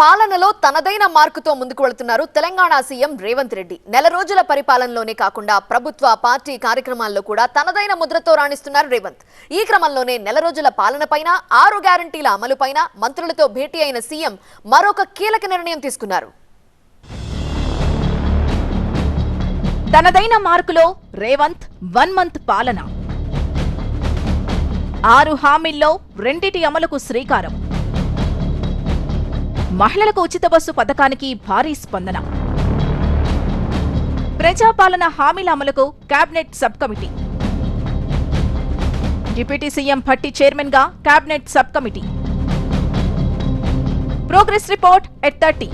పాలనలో తనదైన మార్కుతో ముందుకు వెళ్తున్నారు తెలంగాణ సీఎం రేవంత్ రెడ్డి. నెల రోజుల పరిపాలనలోనే కాకుండా ప్రభుత్వ పార్టీ కార్యక్రమాల్లో కూడా తనదైన ముద్రతో రాణిస్తున్నారు రేవంత్. ఈ క్రమంలోనే నెల రోజుల పాలనపైన 6 గ్యారంటీల అమలుపైన మంత్రులతో భేటీ అయిన సీఎం మరొక కీలక నిర్ణయం తీసుకున్నారు. తనదైన మార్కులో రేవంత్ 1 మంత్ పాలన. 6 హామీల్లో 2 అమలుకు శ్రీకారం. మహిళలకు ఉచిత బస్సు పథకానికి భారీ స్పందన. ప్రజాపాలన హామీల అమలుకు cabinet sub committee. Deputy CM Bhatti chairman గా cabinet sub committee. Progress report at 30.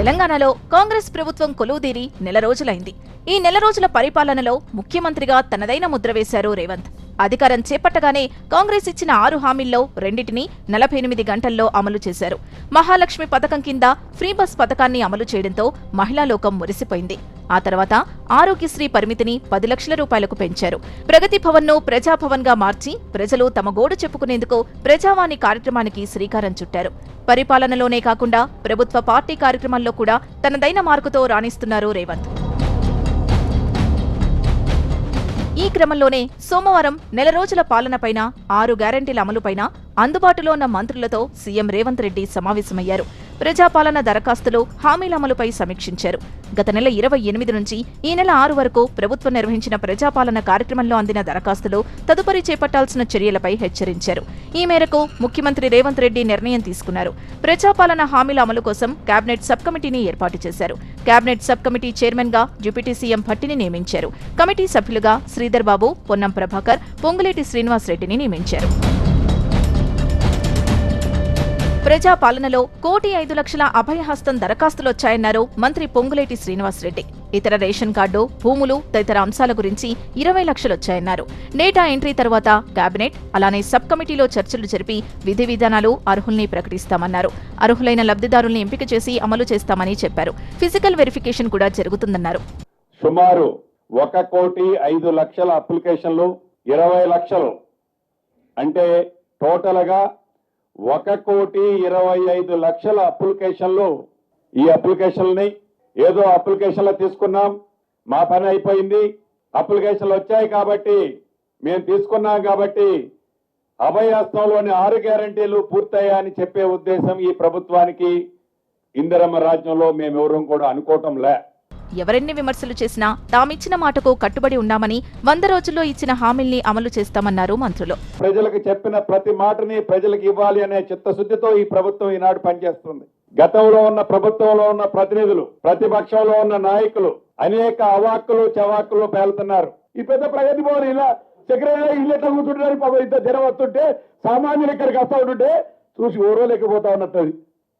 తెలంగాణలో కాంగ్రెస్ ప్రభుత్వం కొలువుదీరి నెల రోజులైంది. ఈ నెల రోజుల పరిపాలనలో ముఖ్యమంత్రిగా తనదైన ముద్ర వేశారు రేవంత్. అధికారం చేపట్టగానే కాంగ్రెస్ ఇచ్చిన 6 హామీల్లో 2టిని 48 గంటల్లో అమలు చేశారు. మహాలక్ష్మి పథకం కింద ఫ్రీ బస్ పథకాన్ని అమలు చేయడంతో మహిళా లోకం మురిసిపోయింది. ఆ తర్వాత ఆరోగ్యశ్రీ పరిమితిని 10 లక్షల రూపాయలకు పెంచారు. ప్రగతి భవన్ ను ప్రజాభవన్ గా మార్చి ప్రజలు తమ గోడు చెప్పుకునేందుకు ప్రజావాణి కార్యక్రమానికి శ్రీకారం చుట్టారు. పరిపాలనలోనే కాకుండా ప్రభుత్వ పార్టీ కార్యక్రమాల్లో కూడా తనదైన మార్కుతో రాణిస్తున్నారు రేవంత్. ఈ క్రమంలోనే సోమవారం నెల రోజుల పాలనపైన 6 గ్యారంటీల అమలుపైన అందుబాటులో ఉన్న మంత్రులతో సీఎం రేవంత్ రెడ్డి సమావేశమయ్యారు. ప్రజాపాలన దరఖాస్తులు, హామీల అమలుపై సమీక్షించారు. గత నెల 28 నుంచి ఈ నెల 6 వరకు ప్రభుత్వం నిర్వహించిన ప్రజాపాలన కార్యక్రమంలో అందిన దరఖాస్తులు, తదుపరి చేపట్టాల్సిన చర్యలపై హెచ్చరించారు. ఈ మేరకు ముఖ్యమంత్రి రేవంత్ రెడ్డి నిర్ణయం తీసుకున్నారు. ప్రజాపాలన హామీల అమలు కోసం కేబినెట్ సబ్ కమిటీని ఏర్పాటు చేశారు. కేబినెట్ సబ్ కమిటీ చైర్మన్ గా డిప్యూటీ సీఎం భట్టిని నియమించారు. కమిటీ సభ్యులుగా శ్రీధర్ బాబు, పొన్నం ప్రభాకర్, పొంగులేటి శ్రీనివాస్ రెడ్డిని నియమించారు. ప్రజాపాలనలో 1,05,00,000 అభయహస్తం దరఖాస్తులొచ్చాయన్నారు మంత్రి పొంగులేటి శ్రీనివాసరెడ్డి. ఇతర రేషన్ కార్డు, భూములు తదితర అంశాల గురించి 20 లక్షలొచ్చాయన్నారు. డేటా ఎంట్రీ తర్వాత కేబినెట్, అలానే సబ్ కమిటీలో చర్చలు జరిపి విధి విధానాలు, అర్హుల్ని ప్రకటిస్తామన్నారు. అర్హులైన లబ్ధిదారుల్ని ఎంపిక చేసి అమలు చేస్తామని చెప్పారు. ఫిజికల్ వెరిఫికేషన్ కూడా జరుగుతుందన్నారు. సుమారు 1,05,00,000 అప్లికేషన్లు, 20 లక్షలు అంటే టోటల్ గా 1,25,00,000 అప్లికేషన్లు. ఈ అప్లికేషన్ని ఏదో అప్లికేషన్లు తీసుకున్నాం, మా పని అయిపోయింది, అప్లికేషన్లు వచ్చాయి కాబట్టి మేము తీసుకున్నాం కాబట్టి అభయహస్తంలోని 6 గ్యారంటీలు పూర్తయ్యాయని చెప్పే ఉద్దేశం ఈ ప్రభుత్వానికి ఇందిరమ్మ రాజ్యంలో మేమెవరం కూడా అనుకోవటం లే. ఎవరెన్ని విమర్శలు చేసినా తామిచ్చిన మాటకు కట్టుబడి ఉన్నామని, 100 రోజుల్లో ఇచ్చిన హామీల్ని అమలు చేస్తామన్నారు మంత్రులు. ప్రజలకు చెప్పిన ప్రతి మాటని ప్రజలకు ఇవ్వాలి అనే చిత్తశుద్ధితో ఈ ప్రభుత్వం ఈనాడు పనిచేస్తుంది. గతంలో ఉన్న ప్రభుత్వంలో ఉన్న ప్రతినిధులు, ప్రతిపక్షంలో ఉన్న నాయకులు అనేక అవాక్కులు చవాక్కులు పేలుతున్నారు. ఈ పెద్ద ప్రగతి భవన్ ఇలా సెక్రటరీ ఇల్లు కూర్చుంటారు, ఇంత జనం వస్తుంటే సామాన్యులు ఇక్కడికి వస్తూ ఉంటుంటే చూసి ఓరోలేకపోతా ఉన్నట్టు.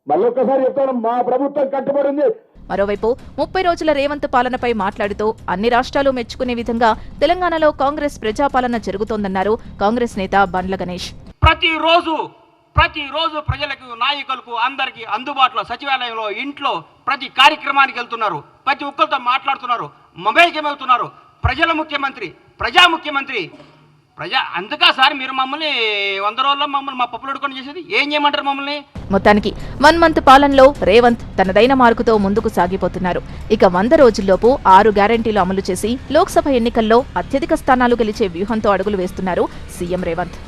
మళ్ళొక్కసారి చెప్తాను, మా ప్రభుత్వం కట్టుబడి ఉంది. మరోవైపు 30 రోజుల రేవంత్ పాలనపై మాట్లాడుతూ అన్ని రాష్ట్రాలు మెచ్చుకునే విధంగా తెలంగాణలో కాంగ్రెస్ ప్రజాపాలన జరుగుతోందన్నారు కాంగ్రెస్ నేత బండ్ల గణేష్. ప్రతిరోజు ప్రజలకు, నాయకులకు అందరికీ అందుబాటులో సచివాలయంలో, ఇంట్లో ప్రతి కార్యక్రమానికి వెళ్తున్నారు. ప్రతి ఒక్కరితో మాట్లాడుతున్నారు, మమేకమవుతున్నారు. ప్రజల ముఖ్యమంత్రి, ప్రజా ముఖ్యమంత్రి, అందుకా సార్ మీరు మమ్మల్ని 100 రోజుల్లో మమ్మల్ని మా పప్పులు అడుకొని చేసేది ఏం చేయమంటారు మమ్మల్ని? మొత్తానికి 1 మంత్ పాలనలో రేవంత్ తనదైన మార్కుతో ముందుకు సాగిపోతున్నారు. ఇక 100 రోజుల్లోపు 6 గ్యారంటీలు అమలు చేసి లోక్సభ ఎన్నికల్లో అత్యధిక స్థానాలు గెలిచే వ్యూహంతో అడుగులు వేస్తున్నారు సీఎం రేవంత్.